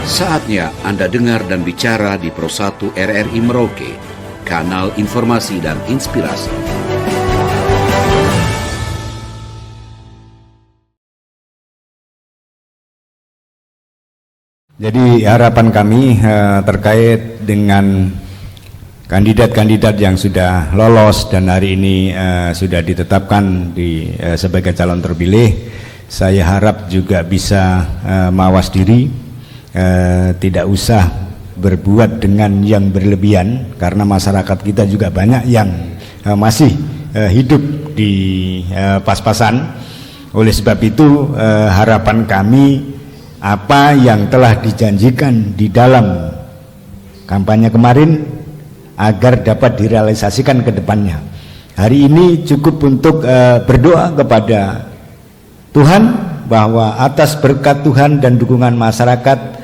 Saatnya Anda dengar dan bicara di Pro 1 RRI Merauke, kanal informasi dan inspirasi. Jadi harapan kami terkait dengan kandidat-kandidat yang sudah lolos dan hari ini sudah ditetapkan sebagai calon terpilih, saya harap juga bisa mawas diri. Tidak usah berbuat dengan yang berlebihan, karena masyarakat kita juga banyak yang masih hidup di pas-pasan. Oleh sebab itu harapan kami, apa yang telah dijanjikan di dalam kampanye kemarin agar dapat direalisasikan ke depannya. Hari ini cukup untuk berdoa kepada Tuhan bahwa atas berkat Tuhan dan dukungan masyarakat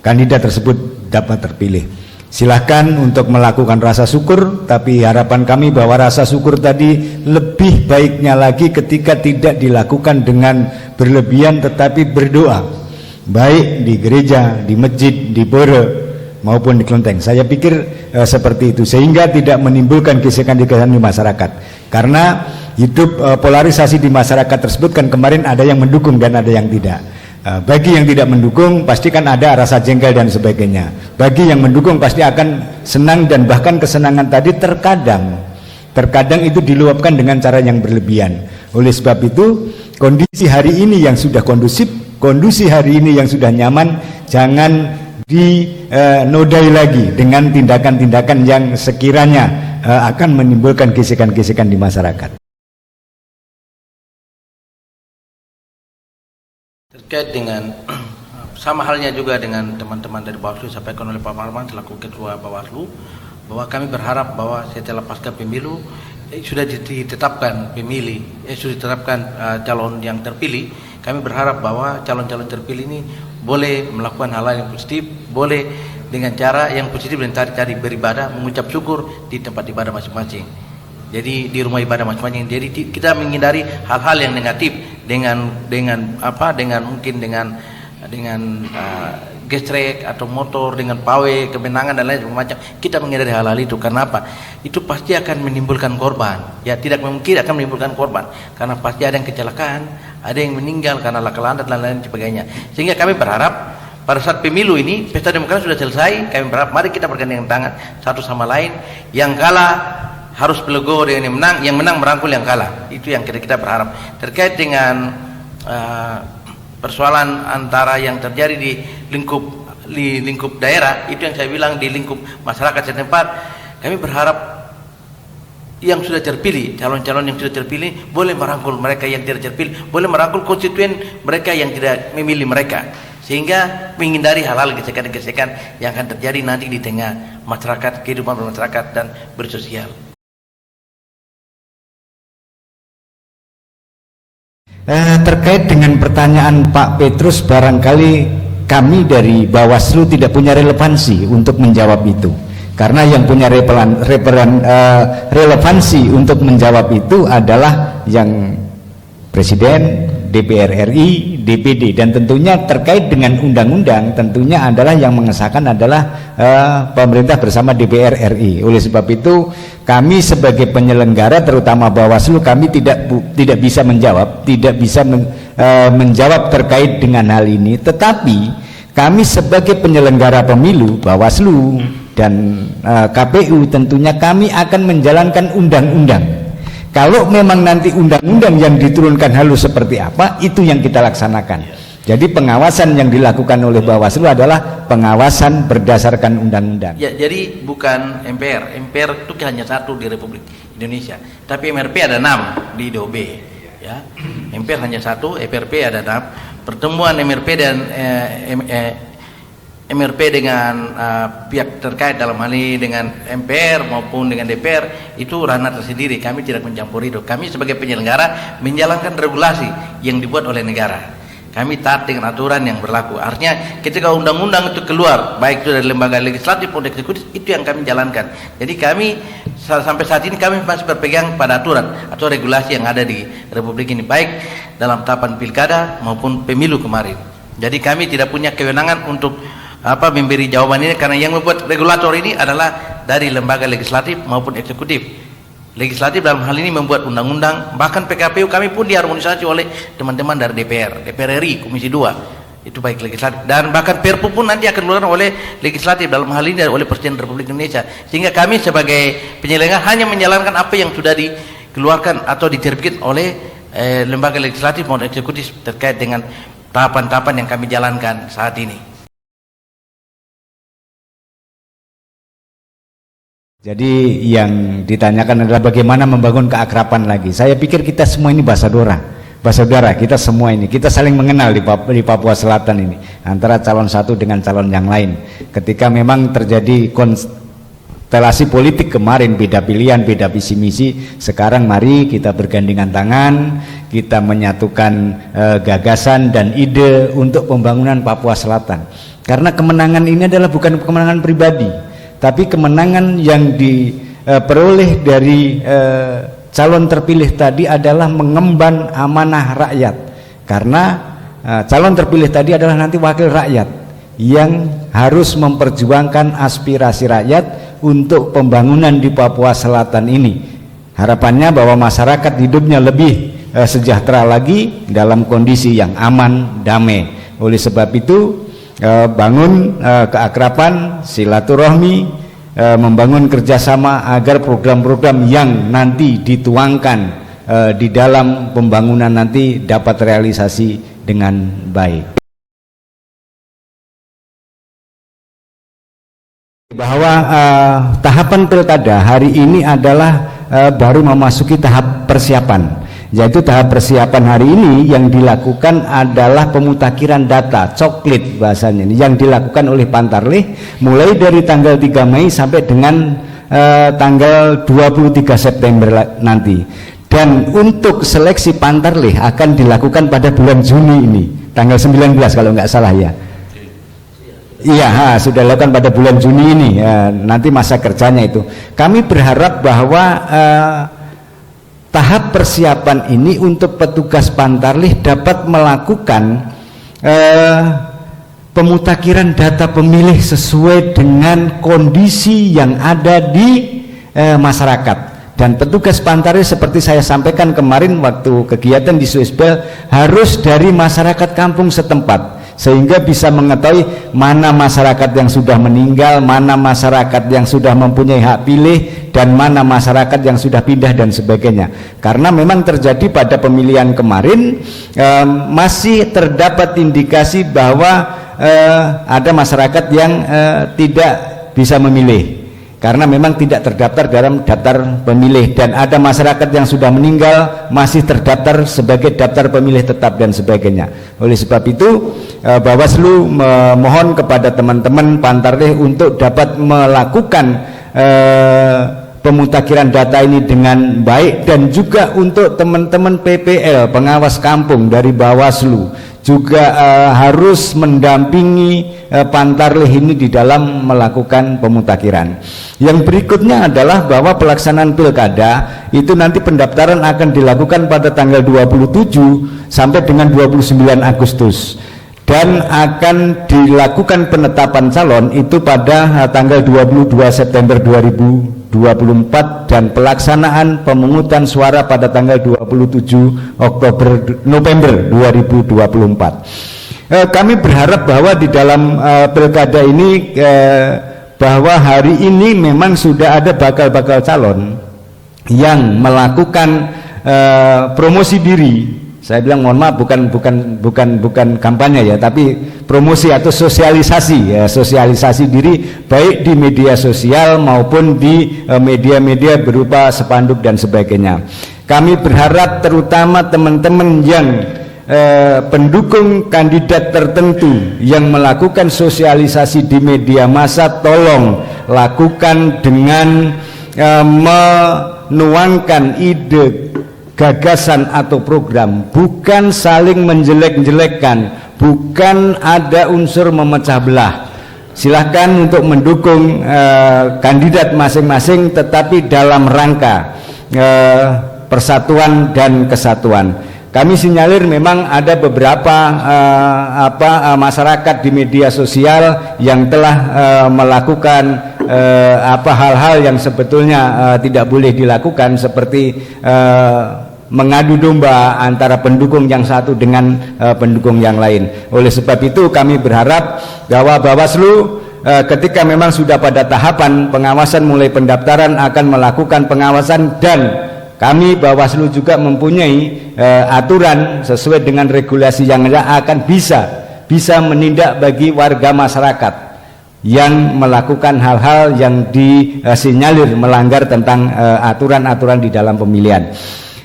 kandidat tersebut dapat terpilih. Silahkan untuk melakukan rasa syukur, tapi harapan kami bahwa rasa syukur tadi lebih baiknya lagi ketika tidak dilakukan dengan berlebihan, tetapi berdoa, baik di gereja, di masjid, di pura maupun di kelenteng. Saya pikir seperti itu, sehingga tidak menimbulkan gesekan-gesekan di masyarakat. Karena hidup polarisasi di masyarakat tersebut kan kemarin ada yang mendukung dan ada yang tidak. Bagi yang tidak mendukung pasti kan ada rasa jengkel dan sebagainya. Bagi yang mendukung pasti akan senang, dan bahkan kesenangan tadi terkadang itu diluapkan dengan cara yang berlebihan. Oleh sebab itu, kondisi hari ini yang sudah kondusif, kondisi hari ini yang sudah nyaman, jangan dinodai lagi dengan tindakan-tindakan yang sekiranya akan menimbulkan gesekan-gesekan di masyarakat. Terkait dengan sama halnya juga dengan teman-teman dari Bawaslu, disampaikan oleh Pak Marman selaku Ketua Bawaslu, bahwa kami berharap bahwa setelah pasca pemilu sudah ditetapkan sudah ditetapkan calon yang terpilih. Kami berharap bahwa calon-calon terpilih ini boleh melakukan hal-hal yang positif, boleh dengan cara yang positif dan tadi beribadah, mengucap syukur di tempat ibadah masing-masing. Jadi di rumah ibadah masing-masing. Jadi kita menghindari hal-hal yang negatif dengan mungkin dengan gesrek atau motor, dengan pawai, kemenangan dan lain macam. Kita menghindari hal-hal itu. Karena apa? Itu pasti akan menimbulkan korban. Ya, tidak mungkin akan menimbulkan korban, karena pasti ada yang kecelakaan, ada yang meninggal karena laka lantas dan lain sebagainya. Sehingga kami berharap pada saat pemilu ini, pesta demokrasi sudah selesai. Kami berharap mari kita bergandengan tangan satu sama lain. Yang kalah harus pelegowo dengan yang menang merangkul yang kalah. Itu yang kita berharap. Terkait dengan persoalan antara yang terjadi di lingkup daerah, itu yang saya bilang di lingkup masyarakat setempat, kami berharap yang sudah terpilih, calon-calon yang sudah terpilih boleh merangkul mereka yang tidak terpilih, boleh merangkul konstituen mereka yang tidak memilih mereka, sehingga menghindari hal-hal gesekan-gesekan yang akan terjadi nanti di tengah masyarakat, kehidupan bermasyarakat dan bersosial. Terkait dengan pertanyaan Pak Petrus, barangkali kami dari Bawaslu tidak punya relevansi untuk menjawab itu, karena yang punya relevansi untuk menjawab itu adalah yang Presiden, DPR RI, DPD, dan tentunya terkait dengan undang-undang tentunya adalah yang mengesahkan adalah pemerintah bersama DPR RI. Oleh sebab itu kami sebagai penyelenggara, terutama Bawaslu, kami tidak bisa menjawab, menjawab terkait dengan hal ini. Tetapi kami sebagai penyelenggara pemilu, Bawaslu dan KPU, tentunya kami akan menjalankan undang-undang. Kalau memang nanti undang-undang yang diturunkan halus seperti apa, itu yang kita laksanakan. Jadi pengawasan yang dilakukan oleh Bawaslu adalah pengawasan berdasarkan undang-undang. Ya, jadi bukan MPR. MPR itu hanya satu di Republik Indonesia, tapi MRP ada 6 di DOB. Ya, MPR hanya satu, MRP ada 6. Pertemuan MRP dan MRP dengan pihak terkait, dalam hal ini dengan MPR maupun dengan DPR, itu ranah tersendiri. Kami tidak mencampur itu. Kami sebagai penyelenggara menjalankan regulasi yang dibuat oleh negara. Kami taat dengan aturan yang berlaku. Artinya ketika undang-undang itu keluar, baik itu dari lembaga legislatif maupun eksekutif, itu yang kami jalankan. Jadi kami sampai saat ini kami masih berpegang pada aturan atau regulasi yang ada di Republik ini, baik dalam tahapan pilkada maupun pemilu kemarin. Jadi kami tidak punya kewenangan untuk memberi jawaban ini, karena yang membuat regulator ini adalah dari lembaga legislatif maupun eksekutif. Legislatif dalam hal ini membuat undang-undang, bahkan PKPU kami pun diharmonisasi oleh teman-teman dari DPR RI Komisi 2, itu baik legislatif, dan bahkan Perpu pun nanti akan dikeluarkan oleh legislatif, dalam hal ini oleh Presiden Republik Indonesia. Sehingga kami sebagai penyelenggara hanya menjalankan apa yang sudah dikeluarkan atau diterbitkan oleh lembaga legislatif maupun eksekutif terkait dengan tahapan-tahapan yang kami jalankan saat ini. Jadi yang ditanyakan adalah bagaimana membangun keakraban lagi. Saya pikir kita semua ini bersaudara, kita semua ini, kita saling mengenal di Papua Selatan ini, antara calon satu dengan calon yang lain. Ketika memang terjadi konstelasi politik kemarin, beda pilihan, beda visi misi, sekarang mari kita bergandengan tangan, kita menyatukan gagasan dan ide untuk pembangunan Papua Selatan. Karena kemenangan ini adalah bukan kemenangan pribadi, tapi kemenangan yang diperoleh dari calon terpilih tadi adalah mengemban amanah rakyat. Karena calon terpilih tadi adalah nanti wakil rakyat yang harus memperjuangkan aspirasi rakyat untuk pembangunan di Papua Selatan ini. Harapannya bahwa masyarakat hidupnya lebih sejahtera lagi dalam kondisi yang aman, damai. Oleh sebab itu bangun keakraban, silaturahmi, membangun kerjasama agar program-program yang nanti dituangkan di dalam pembangunan nanti dapat realisasi dengan baik. Bahwa tahapan pilkada hari ini adalah baru memasuki tahap persiapan. Yaitu tahap persiapan hari ini yang dilakukan adalah pemutakhiran data, coklit bahasanya ini, yang dilakukan oleh Pantarlih mulai dari tanggal 3 Mei sampai dengan tanggal 23 September nanti. Dan untuk seleksi Pantarlih akan dilakukan pada bulan Juni ini, tanggal 19 kalau nggak salah ya. Iya, sudah dilakukan pada bulan Juni ini, nanti masa kerjanya itu. Kami berharap bahwa tahap persiapan ini untuk petugas Pantarlih dapat melakukan pemutakhiran data pemilih sesuai dengan kondisi yang ada di masyarakat. Dan petugas Pantarlih seperti saya sampaikan kemarin waktu kegiatan di Suisbel harus dari masyarakat kampung setempat, sehingga bisa mengetahui mana masyarakat yang sudah meninggal, mana masyarakat yang sudah mempunyai hak pilih, dan mana masyarakat yang sudah pindah dan sebagainya. Karena memang terjadi pada pemilihan kemarin masih terdapat indikasi bahwa ada masyarakat yang tidak bisa memilih karena memang tidak terdaftar dalam daftar pemilih, dan ada masyarakat yang sudah meninggal masih terdaftar sebagai daftar pemilih tetap dan sebagainya. Oleh sebab itu Bawaslu memohon kepada teman-teman Pantarlih untuk dapat melakukan pemutakhiran data ini dengan baik, dan juga untuk teman-teman PPL pengawas kampung dari Bawaslu juga harus mendampingi Pantarlih ini di dalam melakukan pemutakhiran. Yang berikutnya adalah bahwa pelaksanaan pilkada itu nanti pendaftaran akan dilakukan pada tanggal 27 sampai dengan 29 Agustus. Dan akan dilakukan penetapan calon itu pada tanggal 22 September 2024 dan pelaksanaan pemungutan suara pada tanggal 27 November 2024. Kami berharap bahwa di dalam pilkada ini bahwa hari ini memang sudah ada bakal-bakal calon yang melakukan promosi diri. Saya bilang mohon maaf, bukan kampanye ya, tapi promosi atau sosialisasi ya, sosialisasi diri baik di media sosial maupun di media-media berupa spanduk dan sebagainya. Kami berharap terutama teman-teman yang pendukung kandidat tertentu yang melakukan sosialisasi di media massa, tolong lakukan dengan menuangkan ide, gagasan atau program, bukan saling menjelek-jelekkan, bukan ada unsur memecah belah. Silahkan untuk mendukung kandidat masing-masing, tetapi dalam rangka persatuan dan kesatuan. Kami sinyalir memang ada beberapa masyarakat di media sosial yang telah melakukan hal-hal yang sebetulnya tidak boleh dilakukan, seperti mengadu domba antara pendukung yang satu dengan pendukung yang lain. Oleh sebab itu kami berharap bahwa Bawaslu ketika memang sudah pada tahapan pengawasan mulai pendaftaran akan melakukan pengawasan, dan kami Bawaslu juga mempunyai aturan sesuai dengan regulasi yang ada, akan bisa menindak bagi warga masyarakat yang melakukan hal-hal yang disinyalir melanggar tentang aturan-aturan di dalam pemilihan.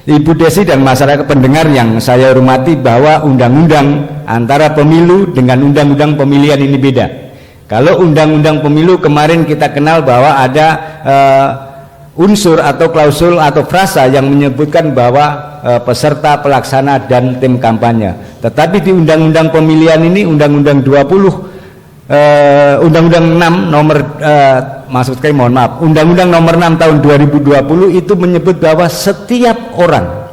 Ibu Desi dan masyarakat pendengar yang saya hormati, bahwa undang-undang antara pemilu dengan undang-undang pemilihan ini beda. Kalau undang-undang pemilu kemarin kita kenal bahwa ada unsur atau klausul atau frasa yang menyebutkan bahwa peserta, pelaksana, dan tim kampanye. Tetapi di undang-undang pemilihan ini, undang-undang 20 Undang-Undang 6 nomor Undang-Undang nomor 6 tahun 2020 itu menyebut bahwa setiap orang,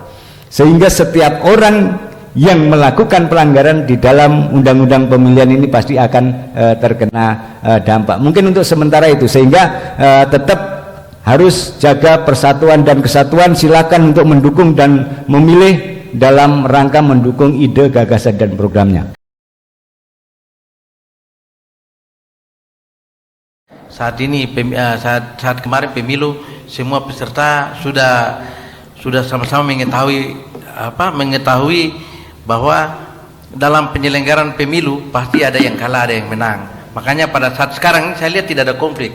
sehingga setiap orang yang melakukan pelanggaran di dalam undang-undang pemilihan ini pasti akan terkena dampak. Mungkin untuk sementara itu, sehingga tetap harus jaga persatuan dan kesatuan. Silakan untuk mendukung dan memilih dalam rangka mendukung ide, gagasan, dan programnya. Saat ini saat kemarin pemilu, semua peserta sudah sama-sama mengetahui bahwa dalam penyelenggaraan pemilu pasti ada yang kalah, ada yang menang. Makanya pada saat sekarang saya lihat tidak ada konflik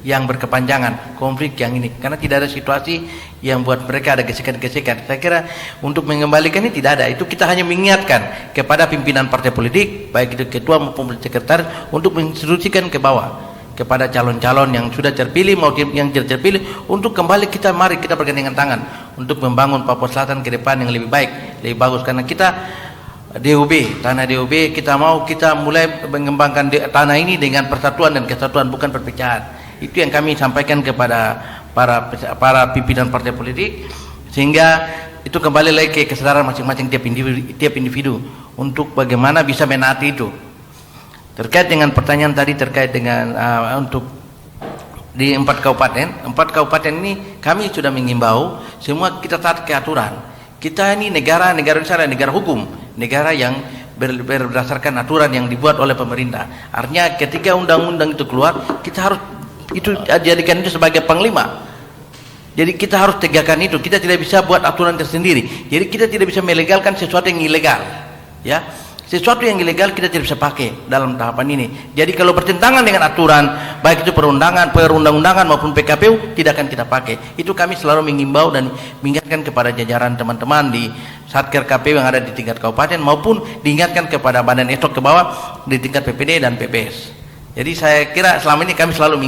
yang berkepanjangan, konflik yang ini, karena tidak ada situasi yang buat mereka ada gesekan-gesekan. Saya kira untuk mengembalikan ini tidak ada. Itu kita hanya mengingatkan kepada pimpinan partai politik, baik itu ketua maupun sekretaris, untuk menginstruksikan ke bawah kepada calon-calon yang sudah terpilih maupun yang tidak terpilih, untuk kembali mari kita bergandengan tangan untuk membangun Papua Selatan ke depan yang lebih baik, lebih bagus. Karena kita tanah DOB, kita mulai mengembangkan tanah ini dengan persatuan dan kesatuan, bukan perpecahan. Itu yang kami sampaikan kepada para pimpinan partai politik, sehingga itu kembali lagi ke kesadaran masing-masing tiap individu untuk bagaimana bisa menaati itu. Terkait dengan pertanyaan tadi terkait dengan untuk di 4 kabupaten ini kami sudah mengimbau semua kita taat ke aturan. Kita ini negara besar, negara hukum, negara yang berdasarkan aturan yang dibuat oleh pemerintah. Artinya ketika undang-undang itu keluar, kita harus jadikan itu sebagai panglima. Jadi kita harus tegakkan itu. Kita tidak bisa buat aturan tersendiri. Jadi kita tidak bisa melegalkan sesuatu yang ilegal, ya. Sesuatu yang ilegal kita tidak bisa pakai dalam tahapan ini. Jadi kalau bertentangan dengan aturan, baik itu perundang-undangan maupun PKPU, tidak akan kita pakai. Itu kami selalu mengimbau dan mengingatkan kepada jajaran teman-teman di Satker KPU yang ada di tingkat kabupaten, maupun diingatkan kepada badan esok ke bawah di tingkat PPD dan PPS. Jadi saya kira selama ini kami selalu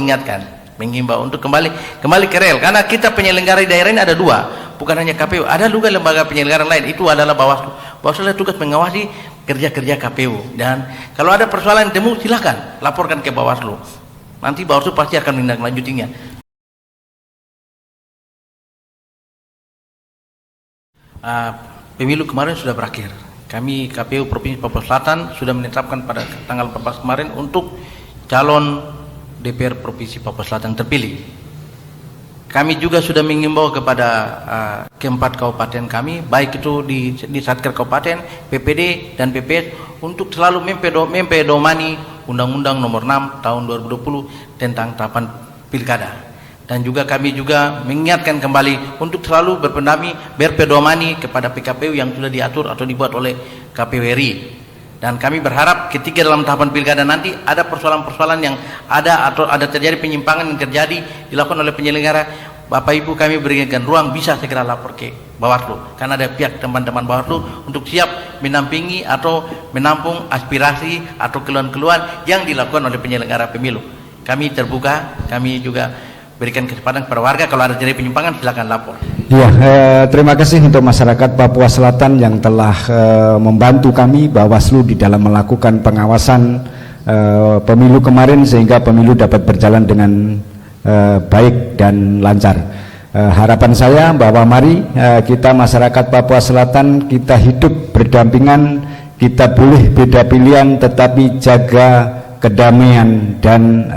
mengimbau untuk kembali ke rel, karena kita penyelenggara di daerah ini ada 2, bukan hanya KPU, ada juga lembaga penyelenggara lain, itu adalah Bawaslu. Bawaslu tugas mengawasi kerja-kerja KPU, dan kalau ada persoalan temu silahkan laporkan ke Bawaslu, nanti Bawaslu pasti akan menindaklanjutinya. Pemilu kemarin sudah berakhir. Kami KPU Provinsi Papua Selatan sudah menetapkan pada tanggal 14 kemarin untuk calon DPR Provinsi Papua Selatan terpilih. Kami juga sudah mengimbau kepada keempat kabupaten kami, baik itu di Satker Kabupaten, PPD, dan PPS, untuk selalu mempedomani Undang-Undang nomor 6 tahun 2020 tentang tahapan pilkada. Dan juga kami juga mengingatkan kembali untuk selalu berpedomani kepada PKPU yang sudah diatur atau dibuat oleh KPU RI. Dan kami berharap ketika dalam tahapan pilkada nanti ada persoalan-persoalan yang ada atau ada terjadi penyimpangan yang terjadi dilakukan oleh penyelenggara, Bapak Ibu kami berikan ruang bisa segera lapor ke Bawaslu, karena ada pihak teman-teman Bawaslu untuk siap menampingi atau menampung aspirasi atau keluhan-keluhan yang dilakukan oleh penyelenggara pemilu. Kami terbuka, kami juga berikan kesempatan kepada warga, kalau ada terjadi penyimpangan silakan lapor. Ya, terima kasih untuk masyarakat Papua Selatan yang telah membantu kami Bawaslu di dalam melakukan pengawasan pemilu kemarin, sehingga pemilu dapat berjalan dengan baik dan lancar. harapan saya bahwa mari kita masyarakat Papua Selatan kita hidup berdampingan, kita boleh beda pilihan tetapi jaga kedamaian dan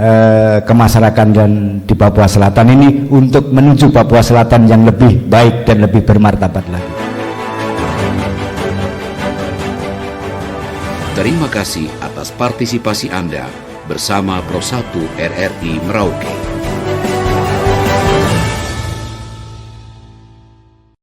kemasyarakatan di Papua Selatan ini untuk menuju Papua Selatan yang lebih baik dan lebih bermartabat lagi. Terima kasih atas partisipasi Anda bersama Pro 1 RRI Merauke.